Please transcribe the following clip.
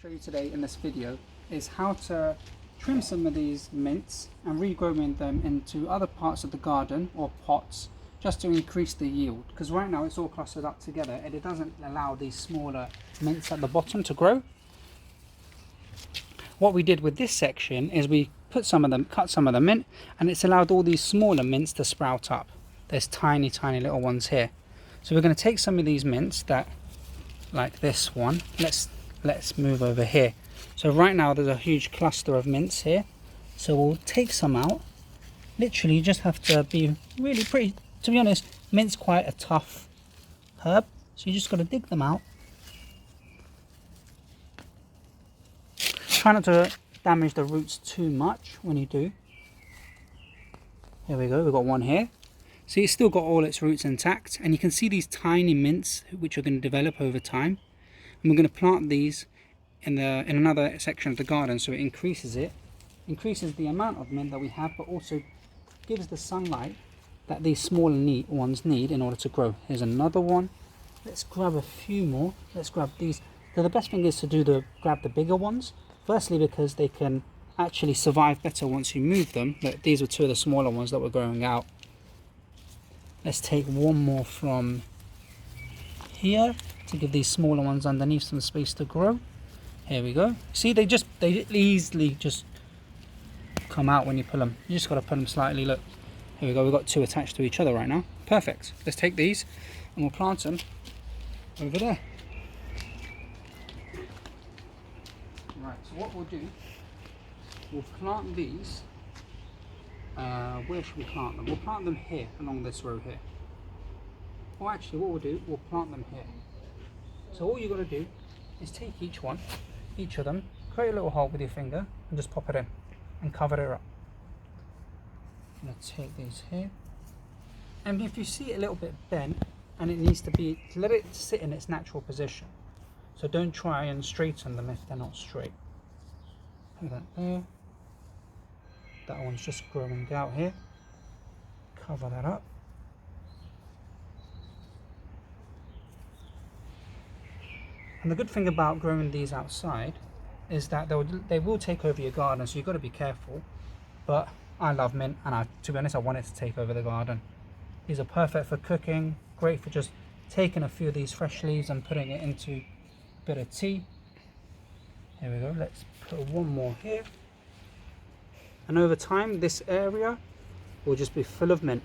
show you today in this video is how to trim some of these mints and regrow them into other parts of the garden or pots just to increase the yield, because right now it's all clustered up together and it doesn't allow these smaller mints at the bottom to grow. What we did with this section is we cut some of the mint, and it's allowed all these smaller mints to sprout up. There's tiny little ones here. So we're going to take some of these mints that, like this one, let's move over here. So right now there's a huge cluster of mints here, so we'll take some out. Literally you just have to be really pretty. To be honest, mint's quite a tough herb, so you just got to dig them out. Try not to damage the roots too much when you do. Here we go, we've got one here. See, it's still got all its roots intact, and you can see these tiny mints which are going to develop over time. And we're going to plant these in another section of the garden, so it increases the amount of mint that we have, but also gives the sunlight that these smaller ones need in order to grow. Here's another one. Let's grab a few more. Let's grab these. So the best thing is to grab the bigger ones. Firstly, because they can actually survive better once you move them. Look, these are two of the smaller ones that were growing out. Let's take one more from here to give these smaller ones underneath some space to grow. Here we go. See, they easily just come out when you pull them. You just got to pull them slightly. Look, here we go. We've got two attached to each other right now. Perfect. Let's take these and we'll plant them over there. Right, so what we'll do, we'll plant these. Where should we plant them? We'll plant them here, along this row here. Or actually, what we'll do, we'll plant them here. So all you've got to do is take each of them, create a little hole with your finger, and just pop it in, and cover it up. I'm going to take these here. And if you see it a little bit bent, and it needs to be, let it sit in its natural position. So don't try and straighten them if they're not straight. Put that there. That one's just growing out here. Cover that up. And the good thing about growing these outside is that they will take over your garden, so you've got to be careful. But I love mint, and to be honest, I want it to take over the garden. These are perfect for cooking, great for just taking a few of these fresh leaves and putting it into a bit of tea. Here we go, let's put one more here. And over time, this area will just be full of mint.